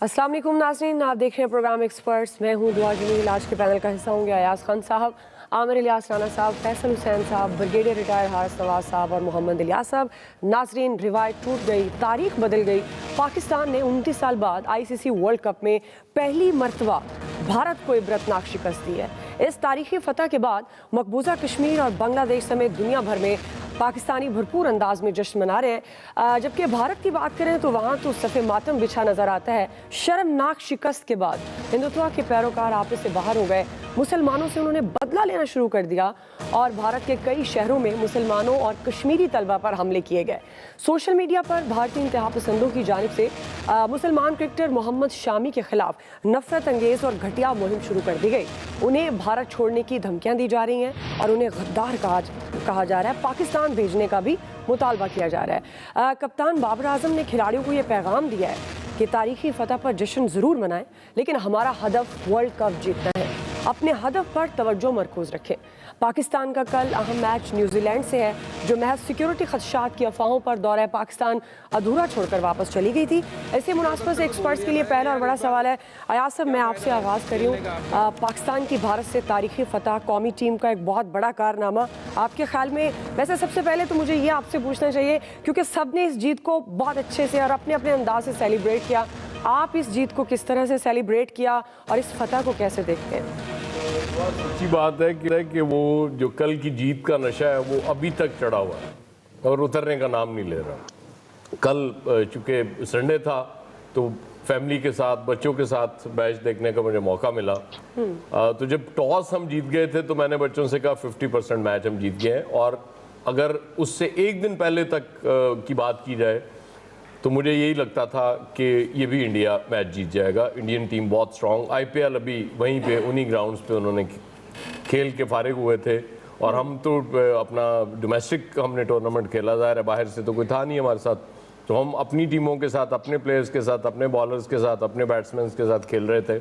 अस्सलाम वालेकुम नाज़रीन, आप देख रहे हैं प्रोग्राम एक्सपर्ट्स। मैं हूं दुआ जमील। आज के पैनल का हिस्सा होंगे अयाज खान साहब, आमिर इलियास राना साहब, फैसल हुसैन साहब, ब्रिगेडियर रिटायर हारिस नवाज साहब और मोहम्मद इलियास साहब। नाज़रीन, रिवायत टूट गई, तारीख बदल गई। पाकिस्तान ने 29 साल बाद ICC वर्ल्ड कप में पहली मरतबा भारत को इबरतनाक शिकस्त दी है। इस तारीखी फतह के बाद मकबूजा कश्मीर और बांग्लादेश समेत दुनिया भर में पाकिस्तानी भरपूर अंदाज में जश्न मना रहे हैं। जबकि भारत की बात करें तो वहाँ तो सफ़े मातम बिछा नज़र आता है। शर्मनाक शिकस्त के बाद हिंदुत्व के पैरोकार आपस से बाहर हो गए। मुसलमानों से उन्होंने बदला लेना शुरू कर दिया और भारत के कई शहरों में मुसलमानों और कश्मीरी तलबा पर हमले किए गए। सोशल मीडिया पर भारतीय इंतहा पसंदों की जानिब से मुसलमान क्रिकेटर मोहम्मद शामी के खिलाफ नफरत अंगेज़ और घटिया मुहिम शुरू कर दी गई। उन्हें भारत छोड़ने की धमकियाँ दी जा रही हैं और उन्हें गद्दार कहा जा रहा है। पाकिस्तान भेजने का भी मुतालबा किया जा रहा है। कप्तान बाबर आजम ने खिलाड़ियों को यह पैगाम दिया है कि तारीखी फतह पर जश्न ज़रूर मनाएं, लेकिन हमारा हदफ वर्ल्ड कप जीतना है। अपने हदफ पर तवज्जो मरकूज रखें। पाकिस्तान का कल अहम मैच न्यूजीलैंड से है, जो महज सिक्योरिटी खदशात की अफवाहों पर दौरा पाकिस्तान अधूरा छोड़कर वापस चली गई थी। ऐसे मुनासबत से एक्सपर्ट्स के लिए पहला और बड़ा सवाल है। अयाज साहब, मैं आपसे आगाज़ करी हूँ। पाकिस्तान की भारत से तारीखी फतह कौमी टीम का एक बहुत बड़ा कारनामा आपके ख्याल में? वैसे सबसे पहले तो मुझे ये आपसे पूछना चाहिए, क्योंकि सब ने इस जीत को बहुत अच्छे से और अपने अपने अंदाज से सेलिब्रेट किया, आप इस जीत को किस तरह से सेलिब्रेट किया और इस फतह को कैसे देखते हैं? अच्छी बात है कि वो जो कल की जीत का नशा है वो अभी तक चढ़ा हुआ है और उतरने का नाम नहीं ले रहा। कल चूँकि संडे था तो फैमिली के साथ, बच्चों के साथ मैच देखने का मुझे मौका मिला। तो जब टॉस हम जीत गए थे तो मैंने बच्चों से कहा 50% मैच हम जीत गए हैं, और अगर उससे एक दिन पहले तक की बात की जाए तो मुझे यही लगता था कि ये भी इंडिया मैच जीत जाएगा। इंडियन टीम बहुत स्ट्रॉन्ग, IPL अभी वहीं पे उन्हीं ग्राउंड्स पे उन्होंने खेल के फारिग हुए थे, और हम तो अपना डोमेस्टिक हमने टूर्नामेंट खेला, ज़ाहिर है बाहर से तो कोई था नहीं हमारे साथ, तो हम अपनी टीमों के साथ, अपने प्लेयर्स के साथ, अपने बॉलर्स के साथ, अपने बैट्समैन के साथ खेल रहे थे।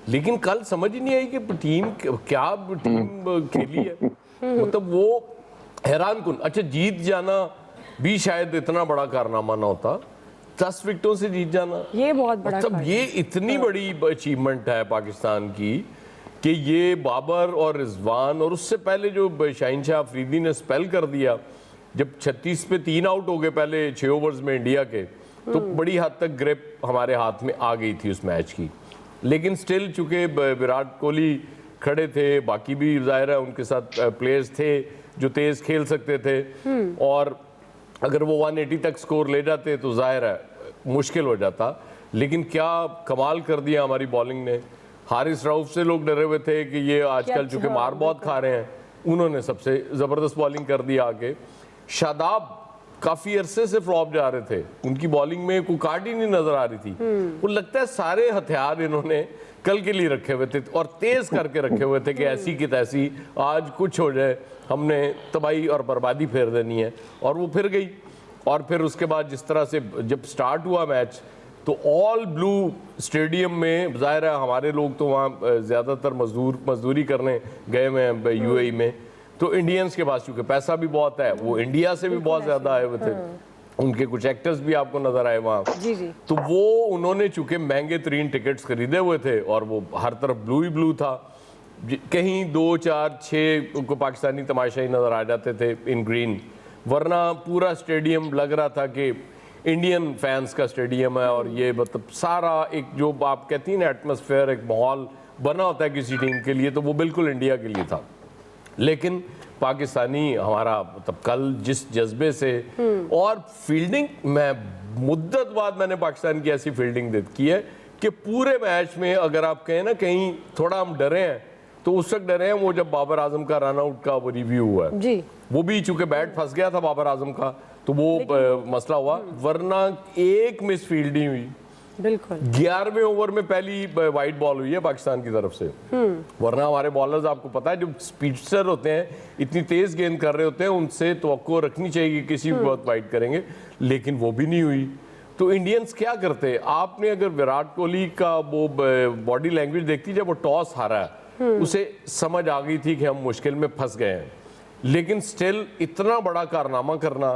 लेकिन कल समझ ही नहीं आई कि टीम खेली है। मतलब वो हैरान कुन। अच्छा, जीत जाना भी शायद इतना बड़ा कारनामा ना होता, 10 विकेटों से जीत जाना ये बहुत बड़ा, मतलब ये इतनी बड़ी अचीवमेंट है पाकिस्तान की कि ये बाबर और रिजवान और उससे पहले जो शाहीन शाह अफरीदी ने स्पेल कर दिया, जब 36 पे 3 आउट हो गए पहले 6 ओवर्स में इंडिया के, तो बड़ी हद तक ग्रिप हमारे हाथ में आ गई थी उस मैच की। लेकिन स्टिल चूंकि विराट कोहली खड़े थे, बाकी भी जाहिर है उनके साथ प्लेयर्स थे जो तेज खेल सकते थे, और अगर वो 180 तक स्कोर ले जाते तो जाहिर है मुश्किल हो जाता। लेकिन क्या कमाल कर दिया हमारी बॉलिंग ने। हारिस रऊफ से लोग डरे हुए थे कि ये आजकल चूंकि मार बहुत खा रहे हैं, उन्होंने सबसे ज़बरदस्त बॉलिंग कर दिया आगे। शादाब काफ़ी अरसे से फ्लॉप जा रहे थे, उनकी बॉलिंग में कोई कार्ड ही नहीं नज़र आ रही थी। वो लगता है सारे हथियार इन्होंने कल के लिए रखे हुए थे और तेज़ करके रखे हुए थे कि ऐसी की तैसी आज कुछ हो जाए, हमने तबाही और बर्बादी फेर देनी है, और वो फिर गई। और फिर उसके बाद जिस तरह से जब स्टार्ट हुआ मैच तो ऑल ब्लू स्टेडियम में, ज़ाहिर है हमारे लोग तो वहाँ ज़्यादातर मजदूरी करने गए हुए हैं UAE में, तो इंडियंस के पास चूँकि पैसा भी बहुत है, वो इंडिया से भी बहुत ज़्यादा आए हुए थे। उनके कुछ एक्टर्स भी आपको नजर आए वहाँ। जी। तो वो उन्होंने चूँकि महंगे तरीन टिकट्स खरीदे हुए थे और वो हर तरफ ब्लू ही ब्लू था, कहीं 2, 4, 6 को पाकिस्तानी तमाशाई नज़र आ जाते थे इन ग्रीन, वरना पूरा स्टेडियम लग रहा था कि इंडियन फैंस का स्टेडियम है। और ये मतलब सारा एक जो आप कहती हैं ना एटमॉस्फेयर, एक माहौल बना होता है किसी टीम के लिए, तो वो बिल्कुल इंडिया के लिए था। लेकिन पाकिस्तानी हमारा मतलब कल जिस जज्बे से और फील्डिंग, मैं मुद्दत बाद मैंने पाकिस्तान की ऐसी फील्डिंग की है कि पूरे मैच में अगर आप कहें ना कहीं थोड़ा हम डरे हैं तो उस वक्त डरे हैं वो जब बाबर आजम का रन आउट का वो रिव्यू हुआ है जी। वो भी चूंकि बैट फंस गया था बाबर आजम का, तो वो मसला हुआ, वरना एक मिस फील्ड ही हुई। बिल्कुल 11वें ओवर में पहली वाइड बॉल हुई है पाकिस्तान की तरफ से, वरना हमारे बॉलर्स आपको पता है जो स्पीडस्टर होते हैं, इतनी तेज गेंद कर रहे होते हैं, उनसे तवक्को रखनी चाहिए कि किसी भी वक्त वाइड करेंगे, लेकिन वो भी नहीं हुई। तो इंडियंस क्या करते, आपने अगर विराट कोहली का वो बॉडी लैंग्वेज देखती, जब वो टॉस हारा है उसे समझ आ गई थी कि हम मुश्किल में फंस गए हैं, लेकिन स्टिल इतना बड़ा कारनामा करना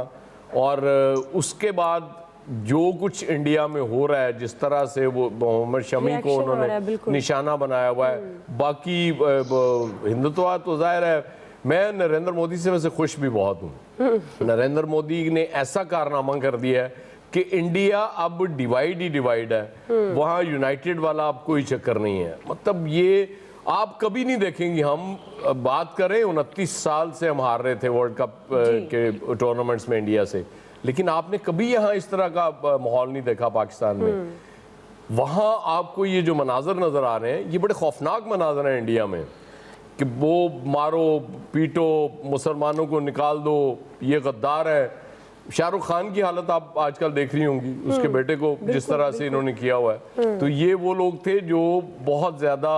और उसके बाद जो कुछ इंडिया में हो रहा है, जिस तरह से वो मोहम्मद शमी को Reaction आ रहा है, उन्होंने बिल्कुल। निशाना बनाया हुआ है, बाकी हिंदुत्ववाद तो जाहिर है। मैं नरेंद्र मोदी से वैसे खुश भी बहुत हूँ। नरेंद्र मोदी ने ऐसा कारनामा कर दिया है कि इंडिया अब डिवाइड ही डिवाइड है, वहाँ यूनाइटेड वाला अब कोई चक्कर नहीं है। मतलब ये आप कभी नहीं देखेंगे। हम बात करें 29 साल से हम हार रहे थे वर्ल्ड कप के टूर्नामेंट्स में इंडिया से, लेकिन आपने कभी यहाँ इस तरह का माहौल नहीं देखा पाकिस्तान में। वहाँ आपको ये जो मनाजर नजर आ रहे हैं, ये बड़े खौफनाक मनाजर हैं इंडिया में, कि वो मारो पीटो, मुसलमानों को निकाल दो, ये गद्दार है। शाहरुख खान की हालत आप आजकल देख रही होंगी, उसके बेटे को जिस तरह से इन्होंने किया हुआ है। तो ये वो लोग थे जो बहुत ज़्यादा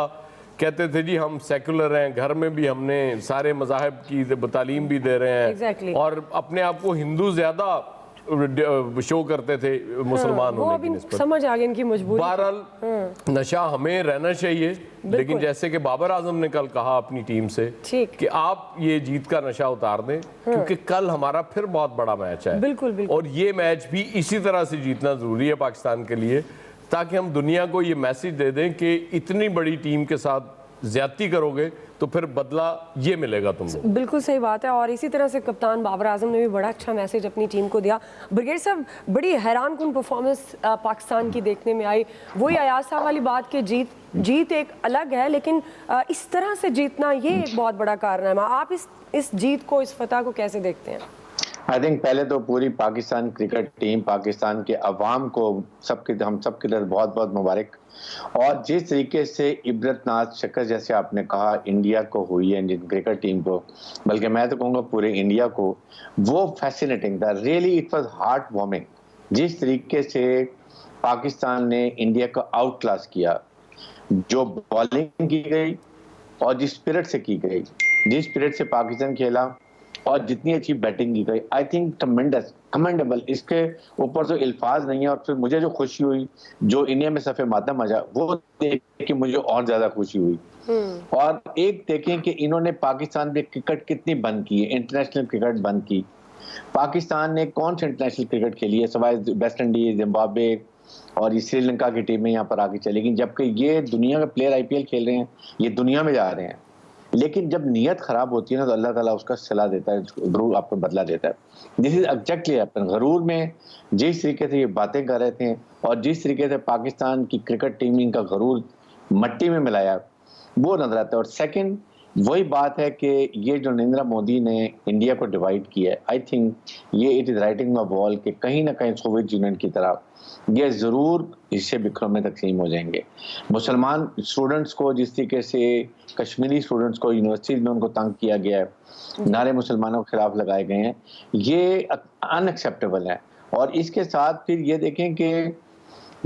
कहते थे जी हम सेकुलर हैं, घर में भी हमने सारे मज़ाहब की तालीम भी दे रहे हैं। Exactly. और अपने आप को हिंदू ज़्यादा शो करते थे मुसलमान वो होने अभी की निस्बत। समझ आ गई इनकी मजबूरी। बहरहाल नशा हमें रहना चाहिए, लेकिन जैसे कि बाबर आजम ने कल कहा अपनी टीम से ठीक। कि आप ये जीत का नशा उतार दें, क्योंकि कल हमारा फिर बहुत बड़ा मैच है। बिल्कुल बिल्कुल। और ये मैच भी इसी तरह से जीतना जरूरी है पाकिस्तान के लिए, ताकि हम दुनिया को ये मैसेज दे दें कि इतनी बड़ी टीम के साथ ज्यादती करोगे तो फिर बदला ये मिलेगा तुमको। बिल्कुल सही बात है। और इसी तरह से कप्तान बाबर आजम ने भी बड़ा अच्छा मैसेज अपनी टीम को दिया। ब्रिगेड साहब, बड़ी हैरान कुन परफॉर्मेंस पाकिस्तान की देखने में आई। वही अयाज साहब वाली बात कि जीत एक अलग है, लेकिन इस तरह से जीतना ये एक बहुत बड़ा कारनामा। आप इस जीत को, इस फतह को कैसे देखते हैं? आई थिंक पहले तो पूरी पाकिस्तान क्रिकेट टीम, पाकिस्तान के अवाम को हम सबके लिए बहुत बहुत मुबारक। और जिस तरीके से इबरतनाक शिकस्त जैसे आपने कहा इंडिया को हुई है, इंडियन क्रिकेट टीम को, बल्कि मैं तो कहूँगा पूरे इंडिया को, वो फैसिनेटिंग था। Really it was heart warming जिस तरीके से पाकिस्तान ने इंडिया को आउट क्लास किया, जो बॉलिंग की गई और जिस स्पिरिट से की गई, जिस स्पिरिट से पाकिस्तान खेला और जितनी अच्छी बैटिंग की गई, आई थिंक ट्रमेंडस, कमेंडेबल। इसके ऊपर तो अल्फाज नहीं है। और फिर मुझे जो खुशी हुई, जो इंडिया में सफ़े मातम आजा, वो देख के मुझे और ज्यादा खुशी हुई। और एक देखें कि इन्होंने पाकिस्तान में क्रिकेट कितनी बंद की है, इंटरनेशनल क्रिकेट बंद की। पाकिस्तान ने कौन सी इंटरनेशनल क्रिकेट खेली है सवाए वेस्ट इंडीज, जिम्बाब्वे और ये श्रीलंका की टीमें यहाँ पर आके चलेगी, जबकि ये दुनिया के प्लेयर आईपीएल खेल रहे हैं, ये दुनिया में जा रहे हैं। लेकिन जब नीयत खराब होती है ना, तो अल्लाह ताला उसका सिला देता है, गरूर आपको बदला देता है। This is exactly happen. गरूर में जिस तरीके से ये बातें कर रहे थे और जिस तरीके से पाकिस्तान की क्रिकेट टीम इनका गरूर मट्टी में मिलाया, वो नजर आता है। और सेकंड वही बात है कि ये जो नरेंद्र मोदी ने इंडिया को डिवाइड किया है, आई थिंक ये it is writing the wall कि कहीं ना कहीं सोवियत यूनियन की तरह ये जरूर हिस्से बिखरों में तकसीम हो जाएंगे। मुसलमान स्टूडेंट्स को जिस तरीके से कश्मीरी स्टूडेंट्स को यूनिवर्सिटीज में उनको तंग किया गया है, नारे मुसलमानों के खिलाफ लगाए गए हैं, ये अनएक्सेप्टेबल है। और इसके साथ फिर ये देखें कि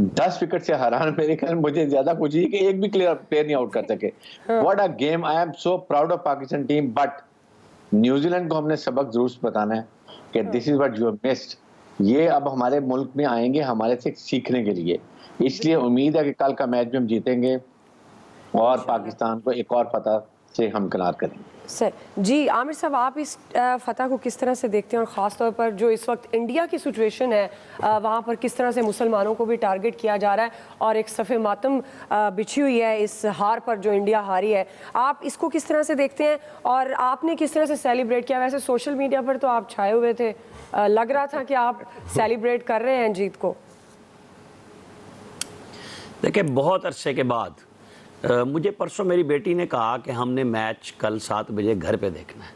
10 विकेट से हरान, मेरे ख्याल मुझे ज्यादा खुशी है कि एक भी प्लेयर नहीं आउट कर सके। What a game. I am so proud of Pakistan team. But New Zealand को हमने सबक जरूर बताना है कि this is what you have missed. ये अब हमारे मुल्क में आएंगे हमारे से सीखने के लिए। इसलिए उम्मीद है कि कल का मैच भी हम जीतेंगे और पाकिस्तान को एक और फतह से हमकिनार करेंगे। सर जी, आमिर साहब, आप इस फतह को किस तरह से देखते हैं, और ख़ास तौर पर जो इस वक्त इंडिया की सिचुएशन है वहाँ पर किस तरह से मुसलमानों को भी टारगेट किया जा रहा है और एक सफ़े मातम बिछी हुई है इस हार पर जो इंडिया हारी है, आप इसको किस तरह से देखते हैं और आपने किस तरह से सेलिब्रेट किया? वैसे सोशल मीडिया पर तो आप छाए हुए थे, लग रहा था कि आप सेलिब्रेट कर रहे हैं जीत को। देखिए, बहुत अरसे के बाद मुझे परसों मेरी बेटी ने कहा कि हमने मैच कल 7 बजे घर पे देखना है,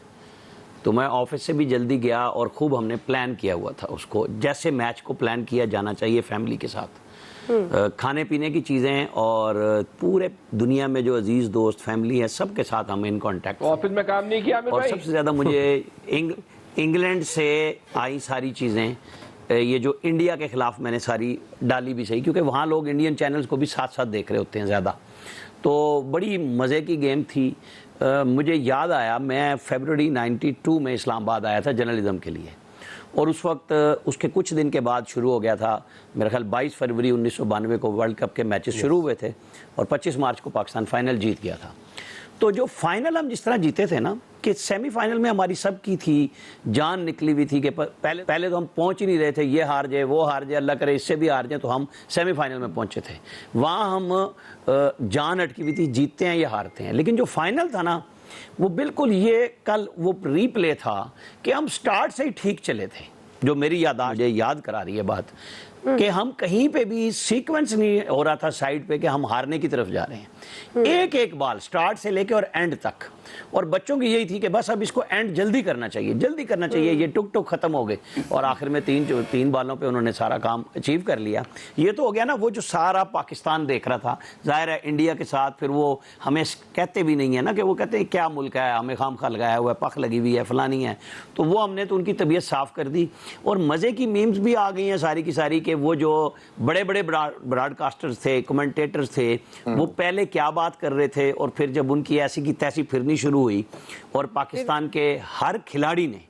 तो मैं ऑफिस से भी जल्दी गया और खूब हमने प्लान किया हुआ था उसको, जैसे मैच को प्लान किया जाना चाहिए फैमिली के साथ। खाने पीने की चीज़ें और पूरे दुनिया में जो अजीज़ दोस्त फैमिली है सबके साथ हम इन कॉन्टैक्ट। ऑफिस में काम नहीं किया और सबसे ज़्यादा मुझे इंग्लैंड से आई सारी चीज़ें, ये जो इंडिया के ख़िलाफ़ मैंने सारी डाली भी सही, क्योंकि वहाँ लोग इंडियन चैनल्स को भी साथ साथ देख रहे होते हैं ज़्यादा, तो बड़ी मज़े की गेम थी। मुझे याद आया मैं फरवरी 92 में इस्लामाबाद आया था जर्नलिज़म के लिए, और उस वक्त उसके कुछ दिन के बाद शुरू हो गया था, मेरा ख्याल 22 फरवरी 1992 को वर्ल्ड कप के मैचेस शुरू हुए थे और 25 मार्च को पाकिस्तान फाइनल जीत गया था। तो जो फाइनल हम जिस तरह जीते थे ना, कि सेमीफाइनल में हमारी सब की थी जान निकली हुई थी कि पहले तो हम पहुंच ही नहीं रहे थे, ये हार जाए वो हार जाए, अल्लाह करे इससे भी हार जाए, तो हम सेमीफाइनल में पहुंचे थे। वहाँ हम जान अटकी हुई थी, जीतते हैं या हारते हैं। लेकिन जो फाइनल था ना, वो बिल्कुल ये कल वो रीप्ले था कि हम स्टार्ट से ही ठीक चले थे। जो मेरी याद करा रही है बात कि हम कहीं पे भी सीक्वेंस नहीं हो रहा था साइड पे कि हम हारने की तरफ जा रहे हैं। एक एक बॉल स्टार्ट से लेके और एंड तक, और बच्चों की यही थी कि बस अब इसको एंड जल्दी करना चाहिए, ये टुक टुक खत्म हो गए। और आखिर में तीन बॉलों पे उन्होंने सारा काम अचीव कर लिया। ये तो हो गया ना, वो जो सारा पाकिस्तान देख रहा था, जाहिर है इंडिया के साथ फिर वो हमें कहते भी नहीं है ना कि वो कहते हैं क्या मुल्क है, हमें खामखा लगाया हुआ है, पख लगी हुई है, फलानी है। तो वो हमने तो उनकी तबीयत साफ कर दी। और मज़े की मीम्स भी आ गई हैं सारी की सारी कि वो जो बड़े बड़े ब्रॉडकास्टर्स थे, कमेंटेटर्स थे, वो पहले क्या बात कर रहे थे, और फिर जब उनकी ऐसी की तैसी फिरनी शुरू हुई और पाकिस्तान के हर खिलाड़ी ने,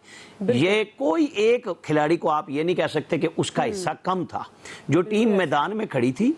ये कोई एक खिलाड़ी को आप ये नहीं कह सकते कि उसका हिस्सा कम था। जो टीम मैदान में खड़ी थी,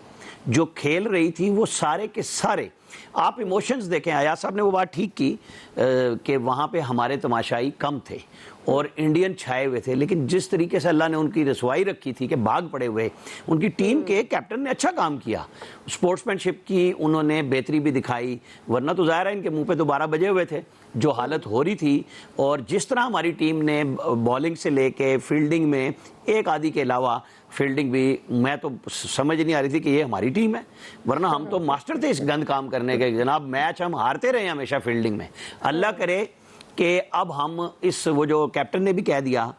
जो खेल रही थी, वो सारे के सारे आप इमोशंस देखें। अयाज साहब ने वो बात ठीक की कि वहाँ पे हमारे तमाशाई कम थे और इंडियन छाए हुए थे, लेकिन जिस तरीके से अल्लाह ने उनकी रसवाई रखी थी कि भाग पड़े हुए, उनकी टीम के कैप्टन ने अच्छा काम किया, स्पोर्ट्समैनशिप की उन्होंने बेहतरी भी दिखाई। वरना तो ज़ाहिर है इनके मुंह पे तो 12 बजे हुए थे, जो हालत हो रही थी। और जिस तरह हमारी टीम ने बॉलिंग से लेके फील्डिंग में, एक आदि के अलावा फील्डिंग भी, मैं तो समझ नहीं आ रही थी कि ये हमारी टीम है। वरना हम तो मास्टर थे इस गंद काम करने के। जनाब मैच हम हारते रहे हमेशा फील्डिंग में। अल्लाह करे कि अब हम इस, वो जो कैप्टन ने भी कह दिया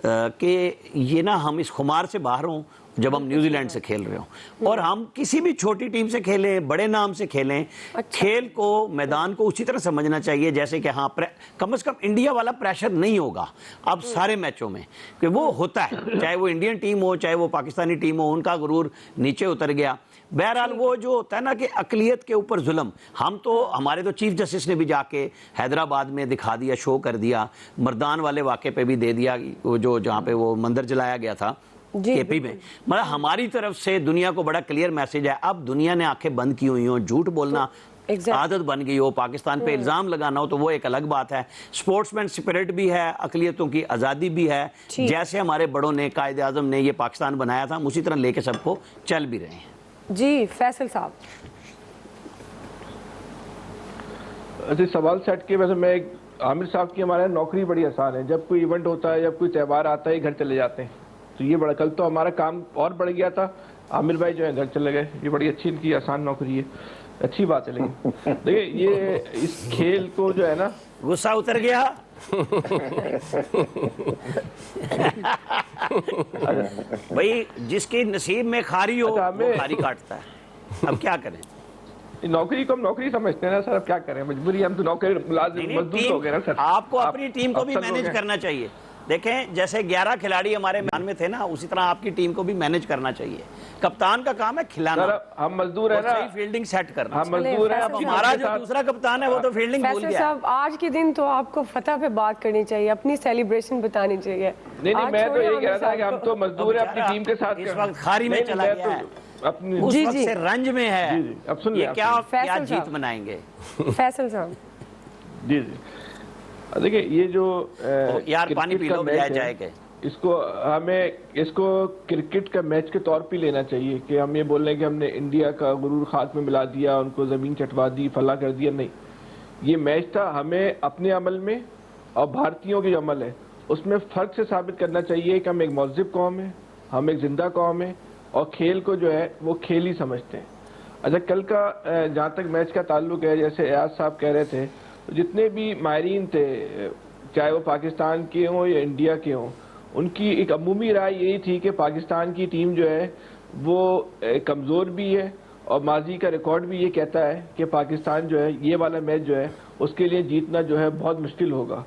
कि ये ना हम इस खुमार से बाहर हों जब हम न्यूजीलैंड से खेल रहे हो, और हम किसी भी छोटी टीम से खेलें, बड़े नाम से खेलें। खेल को, मैदान को उसी तरह समझना चाहिए जैसे कि हाँ कम से कम इंडिया वाला प्रेशर नहीं होगा अब सारे मैचों में, कि वो होता है, चाहे वो इंडियन टीम हो चाहे वो पाकिस्तानी टीम हो, उनका गुरूर नीचे उतर गया। बहरहाल वो जो होता है ना कि अकलियत के ऊपर जुल्म, हम तो, हमारे तो चीफ जस्टिस ने भी जाके हैदराबाद में दिखा दिया, शो कर दिया, मर्दान वाले वाक़े पे भी दे दिया, वो जो जहाँ पे वो मंदिर जलाया गया था केपी में। मतलब हमारी तरफ से दुनिया को बड़ा क्लियर मैसेज है। अब दुनिया ने आंखें बंद की हुई हो, झूठ बोलना आदत बन गई हो, पाकिस्तान पे इल्ज़ाम लगाना हो, तो वो एक अलग बात है। स्पोर्ट्समैन स्पिरिट भी है, अकलियतों की आज़ादी भी है। जैसे हमारे बड़ों ने, कायदे आज़म ने ये पाकिस्तान बनाया था, हम उसी तरह लेके सबको चल भी रहे हैं। जी फैसल साहब, अच्छा सवाल सेट किए। वैसे मैं आमिर साहब की, हमारे नौकरी बड़ी आसान है, जब कोई इवेंट होता है, जब कोई त्यौहार आता है, घर चले जाते हैं, तो ये बड़ा, कल तो हमारा काम और बढ़ गया था, आमिर भाई जो है घर चले गए। ये बड़ी अच्छी इनकी आसान नौकरी है, अच्छी बात है। लेकिन देखिए ये इस खेल को जो है ना, गुस्सा उतर गया। भाई जिसकी नसीब में खारी हो, वो खारी काटता है। अब क्या करें, नौकरी को हम नौकरी समझते हैं ना सर, अब क्या करें, मजबूरी, हम तो नौकरी मजदूर हो गए ना सर। आपको अपनी टीम को भी मैनेज करना चाहिए। देखें जैसे 11 खिलाड़ी हमारे मैदान में थे ना, उसी तरह आपकी टीम को भी मैनेज करना चाहिए। कप्तान का काम है खिलाना, हम मजदूर है ना, सही फील्डिंग सेट करना। हम मजदूर है। हमारा जो दूसरा कप्तान है वो तो फील्डिंग भूल गया। साहब आज के दिन तो आपको फतह पे बात करनी चाहिए, अपनी सेलिब्रेशन बतानी चाहिए। नहीं, मैं तो यही कह रहा था कि हम तो मजदूर है अपनी टीम के साथ। इस वक्त खारी में चला गया है, अपनी उस वक्त से रंज में है। अब सुन ये क्या जीत मनाएंगे फैसल साहब? जी देखिए ये जो यार पानी पी लो बजाय जाए के, इसको हमें इसको क्रिकेट का मैच के तौर पे लेना चाहिए कि हम ये बोल रहे हैं कि हमने इंडिया का गुरूर खाक में मिला दिया, उनको ज़मीन चटवा दी, फला कर दिया। नहीं, ये मैच था, हमें अपने अमल में और भारतीयों के अमल है उसमें फ़र्क से साबित करना चाहिए कि हम एक महज़ब कौम है, हम एक ज़िंदा कौम है और खेल को जो है वो खेल ही समझते हैं। अच्छा कल का जहाँ तक मैच का ताल्लुक है, जैसे एयाज साहब कह रहे थे, तो जितने भी माहिरीन थे, चाहे वो पाकिस्तान के हों या इंडिया के हों, उनकी एक अमूमी राय यही थी कि पाकिस्तान की टीम जो है वो कमज़ोर भी है और माजी का रिकॉर्ड भी ये कहता है कि पाकिस्तान जो है ये वाला मैच जो है उसके लिए जीतना जो है बहुत मुश्किल होगा।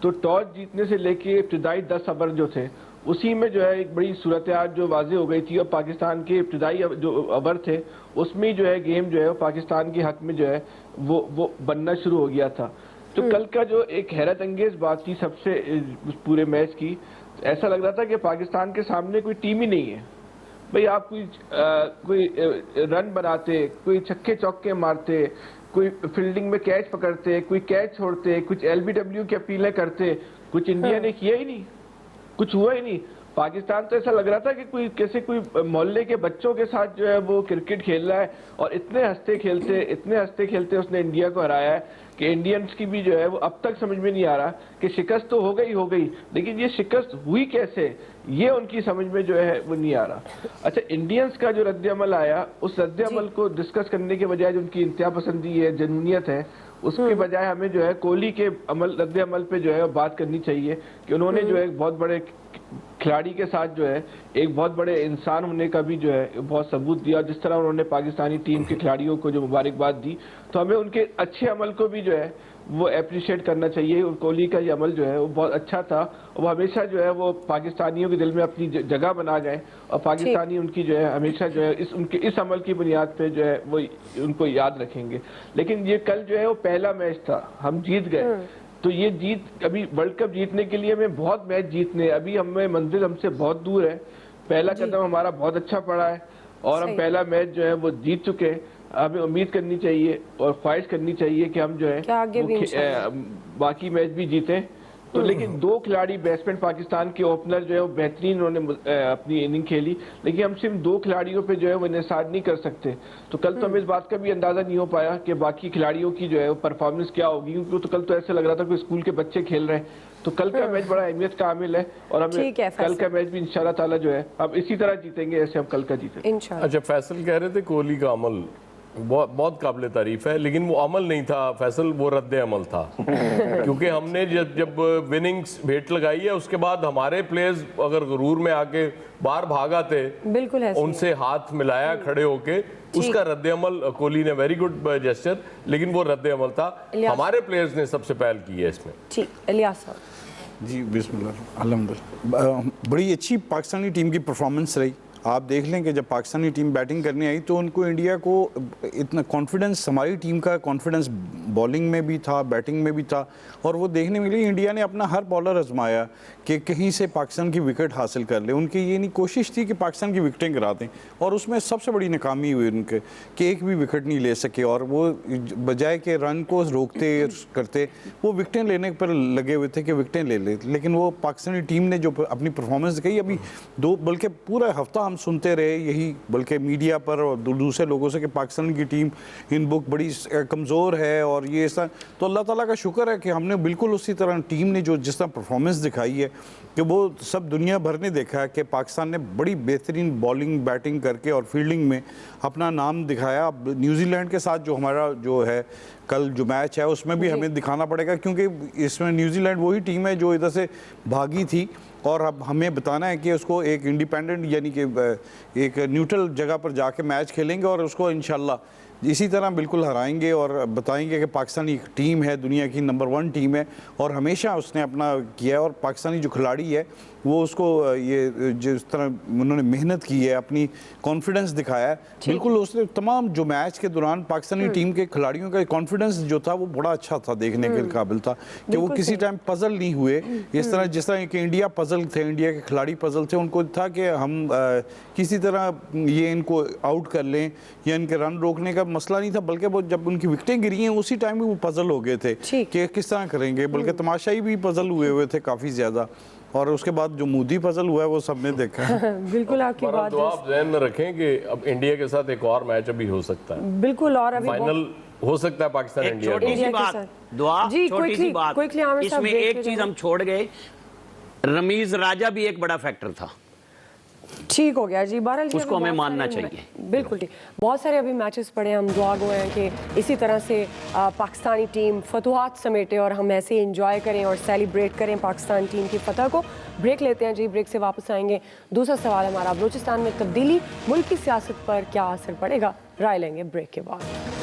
तो टॉस जीतने से लेके इब्तिदाई 10 ओवर जो थे उसी में जो है एक बड़ी सूरत जो वाज़ेह हो गई थी और पाकिस्तान के इब्तिदाई जो ओवर थे उसमें जो है गेम जो है पाकिस्तान के हक में जो है वो बनना शुरू हो गया था। तो कल का जो एक हैरत अंगेज बात थी सबसे पूरे मैच की, ऐसा लग रहा था कि पाकिस्तान के सामने कोई टीम ही नहीं है। भाई आप कोई रन बनाते, कोई छक्के चौके मारते, कोई फील्डिंग में कैच पकड़ते, कोई कैच छोड़ते, कुछ LBW की अपीलें करते, कुछ इंडिया ने किया ही नहीं, कुछ हुआ ही नहीं। पाकिस्तान तो ऐसा लग रहा था कि कोई मोहल्ले के बच्चों के साथ जो है वो क्रिकेट खेल रहा है, और इतने हंसते खेलते उसने इंडिया को हराया है कि इंडियंस की भी जो है वो अब तक समझ में नहीं आ रहा कि शिकस्त तो हो गई, लेकिन ये शिकस्त हुई कैसे, ये उनकी समझ में जो है वो नहीं आ रहा। अच्छा, इंडियंस का जो रद्द-ए-अमल आया, उस रद्द-ए-अमल को डिस्कस करने के बजाय जो उनकी इंतहा पसंदी है, जनूनियत है, उसके बजाय हमें जो है कोहली के रद्द-ए-अमल पे जो है बात करनी चाहिए कि उन्होंने जो है बहुत बड़े खिलाड़ी के साथ जो है एक बहुत बड़े इंसान होने का भी जो है बहुत सबूत दिया। जिस तरह उन्होंने पाकिस्तानी टीम के खिलाड़ियों को जो मुबारकबाद दी, तो हमें उनके अच्छे अमल को भी जो है वो अप्रिशिएट करना चाहिए। और कोहली का ये अमल जो है वो बहुत अच्छा था, और वो हमेशा जो है वो पाकिस्तानियों के दिल में अपनी जगह बना गए, और पाकिस्तानी उनकी जो है हमेशा जो है इस अमल की बुनियाद पे जो है वो उनको याद रखेंगे। लेकिन ये कल जो है वो पहला मैच था, हम जीत गए, तो ये जीत, अभी वर्ल्ड कप जीतने के लिए हमें बहुत मैच जीतने, अभी हमें मंजिल हमसे बहुत दूर है। पहला कदम हमारा बहुत अच्छा पड़ा है, और हम पहला मैच जो है वो जीत चुके हैं। हमें उम्मीद करनी चाहिए और ख्वाहिश करनी चाहिए कि हम जो है बाकी मैच भी जीतें। तो लेकिन दो खिलाड़ी बैट्समैन पाकिस्तान के ओपनर जो है वो बेहतरीन उन्होंने अपनी इनिंग खेली, लेकिन हम सिर्फ दो खिलाड़ियों पे जो है वो निसार नहीं कर सकते। तो कल तो हमें इस बात का भी अंदाजा नहीं हो पाया कि बाकी खिलाड़ियों की जो है वो परफॉर्मेंस क्या होगी, क्योंकि तो कल तो ऐसा लग रहा था कि स्कूल के बच्चे खेल रहे हैं। तो कल का मैच बड़ा अहमियत का हामिल है, और हमें कल का मैच भी इंशाल्लाह ताला जो है अब इसी तरह जीतेंगे जैसे हम कल का जीते। अच्छा, फैसल कह रहे थे कोहली का अमल बहुत काबिल तारीफ है, लेकिन वो अमल नहीं था फैसल, वो रद्द अमल था। क्योंकि हमने जब विनिंग्स भेंट लगाई है, उसके बाद हमारे प्लेयर्स अगर गरूर में आके बाहर भागा थे, बिल्कुल उनसे हाथ मिलाया खड़े होके, उसका रद्द अमल कोहली ने वेरी गुड जेस्चर, लेकिन वो रद्द अमल था, हमारे प्लेयर्स ने सबसे पहल की है इसमें। ठीक, इलियास साहब जी, बिस्मिल्लाह, अल्हम्दुलिल्लाह, बड़ी अच्छी पाकिस्तानी टीम की परफॉर्मेंस रही। आप देख लें कि जब पाकिस्तानी टीम बैटिंग करने आई तो उनको इंडिया को इतना कॉन्फिडेंस, हमारी टीम का कॉन्फिडेंस बॉलिंग में भी था, बैटिंग में भी था, और वो देखने मिली इंडिया ने अपना हर बॉलर आजमाया कि कहीं से पाकिस्तान की विकेट हासिल कर ले। उनकी ये नहीं कोशिश थी कि पाकिस्तान की विकेटें गिरा दें, और उसमें सबसे बड़ी नाकामी हुई उनके कि एक भी विकेट नहीं ले सके, और वो बजाय के रन को रोकते करते वो विकेटें लेने पर लगे हुए थे कि विकेटें ले ले। लेकिन वो पाकिस्तानी टीम ने जो अपनी परफॉर्मेंस दिखाई, अभी बल्कि पूरा हफ्ता हम सुनते रहे यही, बल्कि मीडिया पर और दूसरे लोगों से कि पाकिस्तान की टीम इन बुक बड़ी कमज़ोर है, और ये ऐसा। तो अल्लाह ताला का शुक्र है कि हमने बिल्कुल उसी तरह टीम ने जो जिस तरह परफॉर्मेंस दिखाई है कि वो सब दुनिया भर ने देखा है कि पाकिस्तान ने बड़ी बेहतरीन बॉलिंग बैटिंग करके और फील्डिंग में अपना नाम दिखाया। अब न्यूजीलैंड के साथ जो हमारा जो है कल जो मैच है उसमें भी हमें दिखाना पड़ेगा, क्योंकि इसमें न्यूजीलैंड वही टीम है जो इधर से भागी थी, और अब हमें बताना है कि उसको एक इंडिपेंडेंट यानी कि एक न्यूट्रल जगह पर जाके मैच खेलेंगे, और उसको इंशाल्लाह इसी तरह बिल्कुल हराएंगे और बताएंगे कि पाकिस्तानी एक टीम है, दुनिया की नंबर 1 टीम है, और हमेशा उसने अपना किया है। और पाकिस्तानी जो खिलाड़ी है वो उसको ये जिस तरह उन्होंने मेहनत की है, अपनी कॉन्फिडेंस दिखाया है, बिल्कुल उसने तमाम जो मैच के दौरान पाकिस्तानी टीम के खिलाड़ियों का कॉन्फिडेंस जो था वो बड़ा अच्छा था, देखने के काबिल था कि वो किसी टाइम पजल नहीं हुए। इस तरह जिस तरह कि इंडिया पजल थे, इंडिया के खिलाड़ी पजल थे, उनको था कि हम किसी तरह ये इनको आउट कर लें या इनके रन रोकने का मसला नहीं था, बल्कि वो जब उनकी विकेटें गिरी हैं उसी टाइम भी वो पजल हो गए थे कि किस तरह करेंगे, बल्कि तमाशाई भी पजल हुए थे काफ़ी ज़्यादा। और उसके बाद जो मोदी पजल हुआ है वो सबने देखा है। बिल्कुल आपकी बात तो आप ध्यान में रखें कि अब इंडिया के साथ एक और मैच अभी हो सकता है, बिल्कुल, और अभी फाइनल हो सकता है पाकिस्तान इंडिया। छोटी सी बात दुआ, छोटी सी बात, इसमें एक चीज हम छोड़ गए, रमीज राजा भी एक बड़ा फैक्टर था। ठीक हो गया जी, बहरहाल उसको हमें मानना चाहिए। बिल्कुल ठीक। बहुत सारे अभी मैचेस पड़े, हम दुआ गो हैं कि इसी तरह से पाकिस्तानी टीम फतुहात समेटे और हम ऐसे एंजॉय करें और सेलिब्रेट करें पाकिस्तान टीम की फतह को। ब्रेक लेते हैं जी, ब्रेक से वापस आएंगे। दूसरा सवाल हमारा, बलूचिस्तान में तब्दीली मुल्क की सियासत पर क्या असर पड़ेगा, राय लेंगे ब्रेक के बाद।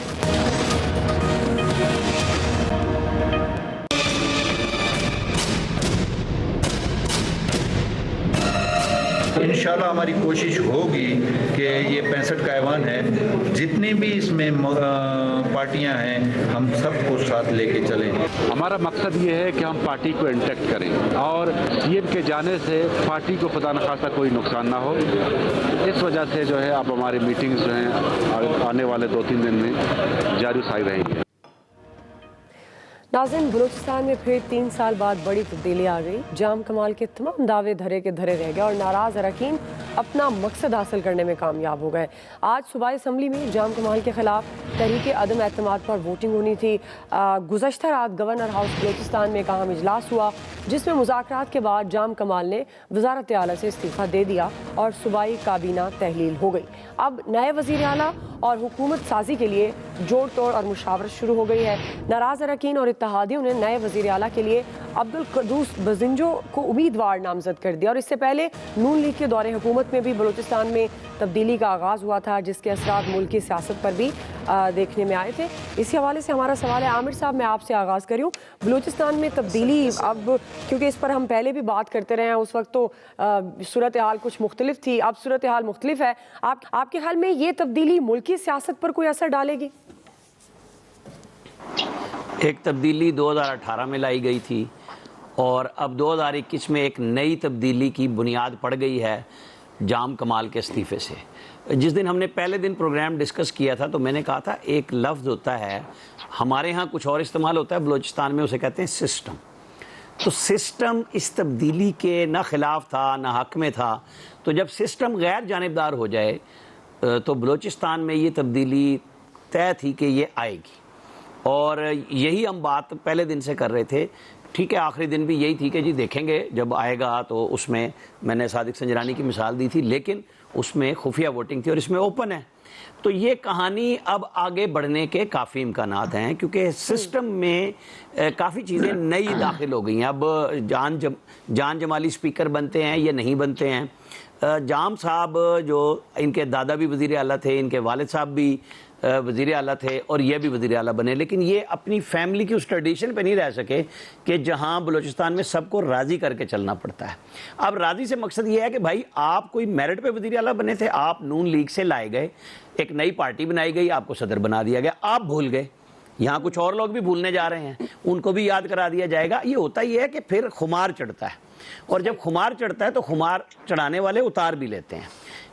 इंशाल्लाह हमारी कोशिश होगी कि ये 65 का ऐवान है, जितनी भी इसमें पार्टियां हैं, हम सबको साथ लेके चलें। हमारा मकसद ये है कि हम पार्टी को इंटैक्ट करें और सीएम के जाने से पार्टी को खुदा न खासा कोई नुकसान ना हो। इस वजह से जो है अब हमारी मीटिंग्स जो हैं आने वाले 2-3 दिन में जारी साई रहेंगे। नाज़रीन, बलूचिस्तान में फिर 3 साल बाद बड़ी तब्दीली आ गई। जाम कमाल के तमाम दावे धरे के धरे रह गए और नाराज अरकान अपना मकसद हासिल करने में कामयाब हो गए। आज सूबाई असम्बली में जाम कमाल के खिलाफ तहरीक अदम एतमाद पर वोटिंग होनी थी। गुज़श्ता रात गवर्नर हाउस बलूचिस्तान में एक अहम इजलास हुआ, जिसमें मुज़ाकरात के बाद जाम कमाल ने वज़ारत आला से इस्तीफ़ा दे दिया और सूबाई काबीना तहलील हो गई। अब नए वज़ीर आला और हुकूमत साजी के लिए जोड़ तोड़ और मुशावरत शुरू हो गई है। नाराज़ अरकान और इत्तेहादियों ने नए वज़ीर आला के लिए अब्दुल कुद्दूस बजिंजो को उम्मीदवार नामजद कर दिया और इससे पहले नून लीग के दौरे हुकूमत में भी बलूचिस्तान में तब्दीली का आगाज़ हुआ था, जिसके असरात मुल्क की सियासत पर भी देखने में आए थे। इसी हवाले से हमारा सवाल है, आमिर साहब मैं आपसे आगाज़ करूँ। बलूचिस्तान में तब्दीली, अब क्योंकि इस पर हम पहले भी बात करते रहे हैं, उस वक्त तो सूरत हाल कुछ मुख्तलिफ थी, अब सूरत हाल मुख्तलिफ है। आपके ख्याल में ये तब्दीली मुल्क की सियासत पर कोई असर डालेगी? एक तब्दीली 2018 में लाई गई थी और अब 2021 में एक नई तब्दीली की बुनियाद पड़ गई है जाम कमाल के इस्तीफ़े से। जिस दिन हमने पहले दिन प्रोग्राम डिस्कस किया था तो मैंने कहा था एक लफ्ज़ होता है, हमारे यहाँ कुछ और इस्तेमाल होता है, बलूचिस्तान में उसे कहते हैं सिस्टम। तो सिस्टम इस तब्दीली के ना ख़िलाफ़ था ना हक़ में था। तो जब सिस्टम गैर जानिबदार हो जाए तो बलूचिस्तान में ये तब्दीली तय थी कि ये आएगी और यही हम बात पहले दिन से कर रहे थे। ठीक है, आखिरी दिन भी यही थी कि जी देखेंगे जब आएगा। तो उसमें मैंने सादिक संजरानी की मिसाल दी थी, लेकिन उसमें खुफिया वोटिंग थी और इसमें ओपन है। तो ये कहानी अब आगे बढ़ने के काफ़ी इम्कानात हैं क्योंकि सिस्टम में काफ़ी चीज़ें नई दाखिल हो गई हैं। अब जान जमाली स्पीकर बनते हैं या नहीं बनते हैं। जाम साहब जो इनके दादा भी वज़ीर आला थे, इनके वालिद साहब भी वज़ीर आला थे और ये भी वज़ीर आला बने, लेकिन ये अपनी फैमिली की उस ट्रेडिशन पे नहीं रह सके कि जहां बलूचिस्तान में सबको राज़ी करके चलना पड़ता है। अब राज़ी से मकसद ये है कि भाई आप कोई मेरिट पे वज़ीर आला बने थे, आप नून लीग से लाए गए, एक नई पार्टी बनाई गई, आपको सदर बना दिया गया, आप भूल गए। यहाँ कुछ और लोग भी भूलने जा रहे हैं, उनको भी याद करा दिया जाएगा। ये होता ही है कि फिर खुमार चढ़ता है और जब खुमार चढ़ता है तो खुमार चढ़ाने वाले उतार भी लेते हैं।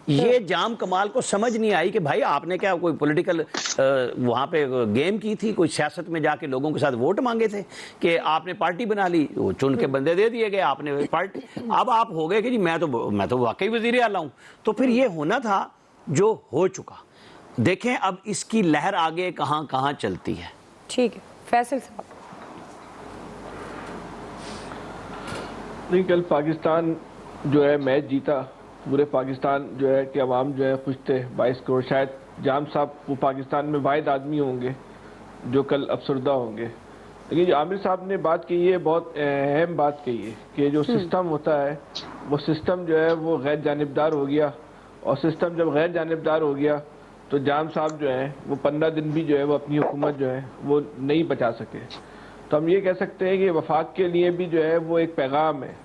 ये जाम कमाल को समझ नहीं आई कि भाई आपने क्या कोई पॉलिटिकल वहाँ पे गेम की थी, कोई सियासत में जाके लोगों के साथ वोट मांगे थे कि आपने पार्टी बना ली, वो चुन के बंदे दे दिए गए, आपने पार्टी। अब आप हो गए कि जी मैं तो वाकई वज़ीर आला हूँ। तो फिर ये होना था जो हो चुका। देखें अब इसकी लहर आगे कहाँ कहाँ चलती है। ठीक है फैसल साहब। नहीं, कल पाकिस्तान जो है मैच जीता, पूरे पाकिस्तान जो है कि अवाम जो है खुश थे। 22 करोड़, शायद जाम साहब वो पाकिस्तान में वाहिद आदमी होंगे जो कल अफसरदा होंगे। लेकिन जो आमिर साहब ने बात की है बहुत अहम बात कही है कि जो सिस्टम होता है वो सिस्टम जो है वो गैर जानिबदार हो गया और सिस्टम जब गैर जानिबदार हो गया तो जाम साहब जो है वो 15 दिन भी जो है वो अपनी हुकूमत जो है वो नहीं बचा सके। तो हम ये कह सकते हैं कि वफाक के लिए भी जो है वो एक पैगाम है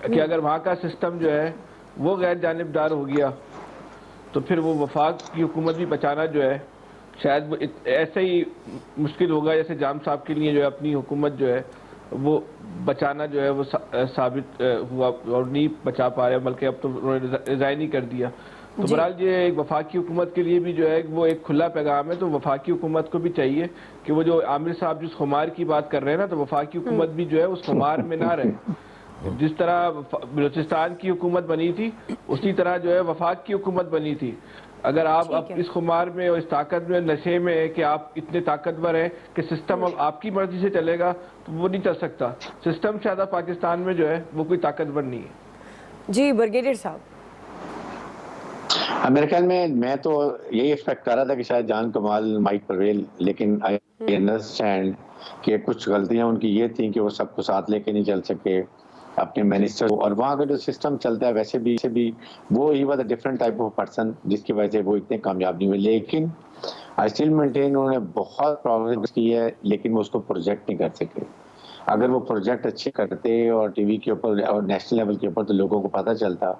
कि अगर वहाँ का सिस्टम जो है वो गैर जानिबदार हो गया तो फिर वो वफाक की हुकूमत भी बचाना जो है शायद ऐसे ही मुश्किल होगा जैसे जाम साहब के लिए जो है अपनी हुकूमत जो है वो बचाना जो है वो साबित हुआ और नहीं बचा पा रहे, बल्कि अब तो रिजाइन ही कर दिया। तो बहरहाल ये एक वफाकी हुकूमत के लिए भी जो है वो एक खुला पैगाम है। तो वफाकी हुकूमत को भी चाहिए कि वो जो आमिर साहब जिस खुमार की बात कर रहे हैं ना, तो वफाकी हुकूमत भी जो है उस खुमार में ना रहे। जिस तरह बलूचिस्तान की हुकूमत बनी थी उसी तरह जो है वफाक की हुकूमत बनी थी। अगर आप अब इस खुमार में और इस ताकत में, नशे में है कि आप इतने ताकतवर हैं कि सिस्टम अब आपकी मर्जी से चलेगा, तो वो नहीं चल सकता। सिस्टम से ज़्यादा पाकिस्तान में जो है वो कोई ताकतवर नहीं है। जी ब्रिगेडियर साहब, मेरे ख्याल में मैं तो यही एक्सपेक्ट कर रहा था कि शायद जान कमाल माइट प्रवेल, लेकिन आई अंडरस्टैंड कि कुछ गलतियां उनकी ये थी कि वो सबको साथ लेके नहीं चल सके अपने मिनिस्टर, और वहाँ का जो सिस्टम चलता है वैसे भी वो he was a different type of person जिसकी वजह से वो इतने कामयाब नहीं हुए। लेकिन आई स्टिल मेंटेन उन्होंने बहुत प्रोग्रेस की है, लेकिन वो उसको प्रोजेक्ट नहीं कर सके। अगर वो प्रोजेक्ट अच्छे करते और टीवी के ऊपर और नेशनल लेवल के ऊपर, तो लोगों को पता चलता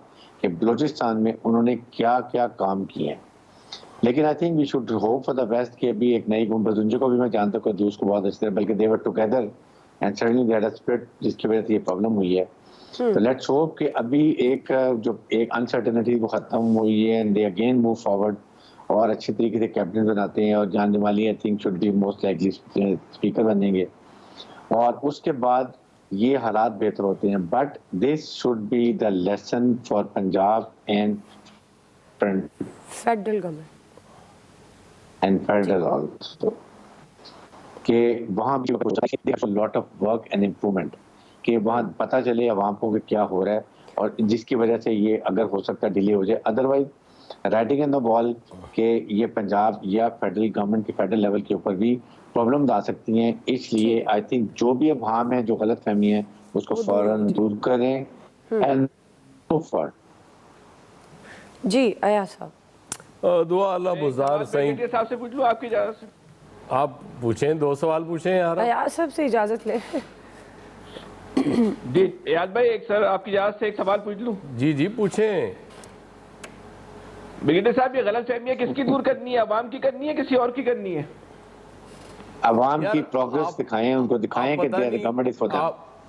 कि बलूचिस्तान में उन्होंने क्या क्या काम किए हैं। लेकिन I think we should hope for the best कि अभी एक नई बजुंजो को भी मैं जानता हूँ कि उसको बहुत अच्छी तरह, बल्कि they were together and suddenly they had a split, जिसकी वजह से ये प्रॉब्लम हुई है। तो लेट्स होप कि अभी एक अनसर्टेनिटी को खत्म हुई है and they again move forward और अच्छे तरीके से कैबिनेट बनाते हैं, और जान Jamali I think should be most likely speaker बनेंगे, और उसके बाद ये हालात बेहतर होते हैं। But this should be the lesson for Punjab and federal government and federal also, कि वहाँ भी lot of work and improvement, कि वहाँ पता चले अवाम को कि क्या हो रहा है, और जिसकी वजह से ये अगर हो सकता है डिले हो जाए। Otherwise writing in the wall कि ये पंजाब या फेडरल गवर्नमेंट के फेडरल लेवल के ऊपर भी प्रॉब्लम आ सकती हैं। इसलिए आई थिंक जो भी अवाम है, जो गलत फहमी है, उसको फौरन दूर करें एंड मूव फॉरवर्ड। जी अयाज साहब। दुआ अल्लाह बुज़दार सही साहब से पूछ लो, आपकी इजाजत से। आप पूछें, 2 सवाल पूछें यार। अयाज साहब से इजाजत ले। जी याद भाई, एक सर आपकी इजाजत से एक सवाल पूछ लूं? जी जी पूछें। ब्रिगेडियर साहब, ये गलत फहमी है किसकी दूर करनी है, अवाम की करनी है, किसी और की करनी है? अवाम की प्रोग्रेस दिखाएं, उनको दिखाएं कि गवर्नमेंट इज फॉर देम।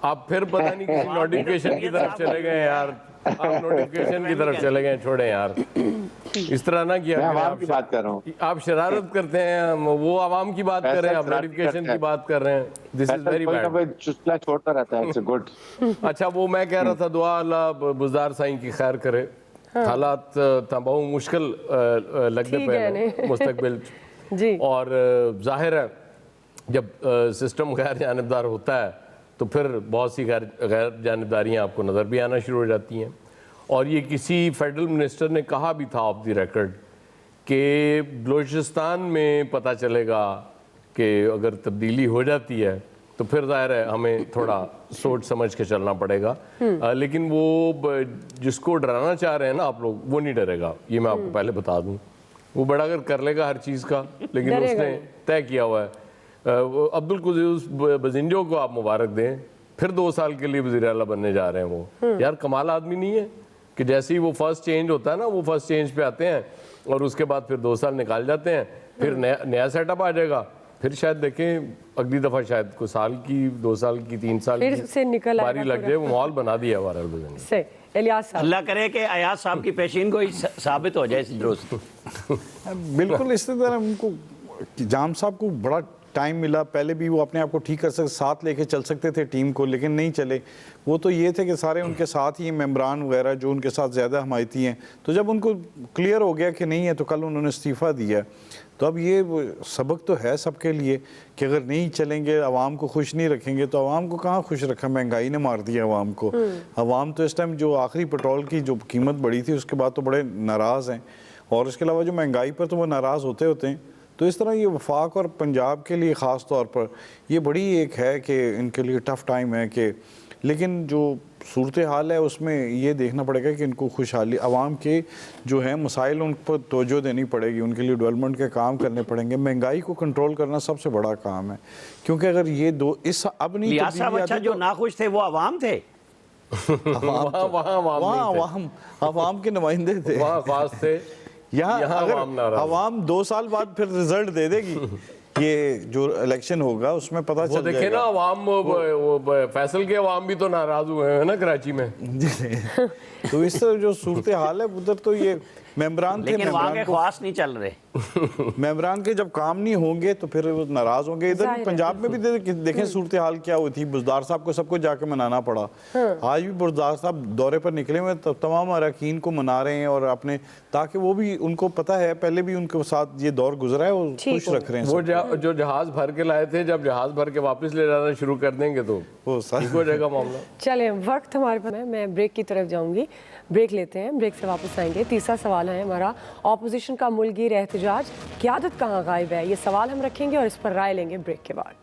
आप फिर पता नहीं किसी नोटिफिकेशन की तरफ चले गए यार। आप नोटिफिकेशन की तरफ चले गए, छोड़े यार, इस तरह ना किया। मैं अवाम की बात कर रहा हूँ। आप शरारत करते हैं, वो अवाम की बात कर रहे हैं, आप नोटिफिकेशन की बात कर रहे हैं। This is very bad. Chutla छोड़ता रहता है, इट्स गुड। अच्छा, वो मैं कह रहा था, दुआ अल्लाह बुज़दार साईं की खैर करे। हालात बहुत मुश्किल लगते पे मुस्तकबिल जी, और जाहिर है जब सिस्टम गैर जानिबदार होता है तो फिर बहुत सी गैर जानिबदारियाँ आपको नज़र भी आना शुरू हो जाती हैं। और ये किसी फेडरल मिनिस्टर ने कहा भी था ऑफ द रिकॉर्ड कि बलूचिस्तान में पता चलेगा कि अगर तब्दीली हो जाती है तो फिर ज़ाहिर है हमें थोड़ा सोच समझ के चलना पड़ेगा। लेकिन वो जिसको डराना चाह रहे हैं ना आप लोग, वो नहीं डरेगा, ये मैं आपको पहले बता दूं। वो बड़ा कर लेगा हर चीज़ का, लेकिन उसने तय किया हुआ है। अब्दुल कुद्दूस बजिंजो को आप मुबारक दें, फिर 2 साल के लिए वज़ीर आला बनने जा रहे हैं वो। यार कमाल आदमी नहीं है कि जैसे ही वो फर्स्ट चेंज होता है ना, वो फर्स्ट चेंज पे आते हैं और उसके बाद फिर 2 साल निकाल जाते हैं, फिर नया सेटअप आ जाएगा, फिर शायद देखें अगली दफ़ा शायद कोई साल की, 2 साल की, 3 साल फिर की से निकल बारी लग जाए। वो माहौल बना दिया हमारा से। इलियास साहब, अल्लाह करे कि अयाज साहब की पेशीन को साबित हो जाए दुरुस्त। बिल्कुल इसी तरह उनको जाम साहब को बड़ा टाइम मिला, पहले भी वो अपने आप को ठीक कर सकते, साथ लेके चल सकते थे टीम को, लेकिन नहीं चले। वो तो ये थे कि सारे उनके साथ ही मेंबरान वगैरह जो उनके साथ ज़्यादा हमायती हैं, तो जब उनको क्लियर हो गया कि नहीं है तो कल उन्होंने इस्तीफ़ा दिया। तो अब ये सबक तो है सबके लिए कि अगर नहीं चलेंगे, आवाम को खुश नहीं रखेंगे, तो आवाम को कहाँ खुश रखा, महंगाई ने मार दिया आवाम को। आवाम तो इस टाइम जो आखिरी पेट्रोल की जो कीमत बढ़ी थी उसके बाद तो बड़े नाराज़ हैं, और इसके अलावा जो महंगाई पर तो वो नाराज़ होते हैं। तो इस तरह ये वफाक और पंजाब के लिए ख़ास तौर पर ये बड़ी एक है कि इनके लिए टफ़ टाइम है कि, लेकिन जो सूरत हाल है उसमें ये देखना पड़ेगा कि इनको खुशहाली आवाम के जो है मसाइल उन पर तवज्जो देनी पड़ेगी, उनके लिए डेवलपमेंट के काम करने पड़ेंगे। महंगाई को कंट्रोल करना सबसे बड़ा काम है, क्योंकि अगर ये दो इस अब नहीं लिहाज साहब, अच्छा जो नाखुश थे वो आवाम थे, वहाँ आवाम के नुमाइंदे थे, वहाँ खास थे। यहाँ अगर आवाम 2 साल बाद फिर रिजल्ट दे देगी, ये जो इलेक्शन होगा उसमें पता चल देखे ना आवाम, वो फैसल के आवाम भी तो नाराज हुए हैं ना कराची में। तो इस तरह जो सूरत हाल है उधर तो ये मेंबरान थे, लेकिन वहाँ के ख्वास नहीं चल रहे। मेंबरान के जब काम नहीं होंगे तो फिर वो नाराज होंगे। इधर भी पंजाब में भी देखें सूरत हाल क्या हुई थी, बुज़दार साहब को सबको जाके मनाना पड़ा। आज भी बुज़दार साहब दौरे पर निकले हुए तो तमाम अरकान को मना रहे हैं, और अपने ताकि वो भी उनको पता है पहले भी उनके साथ ये दौर गुजरा है, वो खुश रख रहे हैं। वो जो जहाज भर के लाए थे, जब जहाज भर के वापस ले जाना शुरू कर देंगे तो वो ठीक हो जाएगा मामला। चले वक्त हमारे पास है, मैं ब्रेक की तरफ जाऊंगी, ब्रेक लेते हैं, ब्रेक से वापस आएंगे। तीसरा सवाल है हमारा, ऑपोजिशन का मुल्कीर एहतजाज, क़यादत कहाँ गायब है, ये सवाल हम रखेंगे और इस पर राय लेंगे ब्रेक के बाद।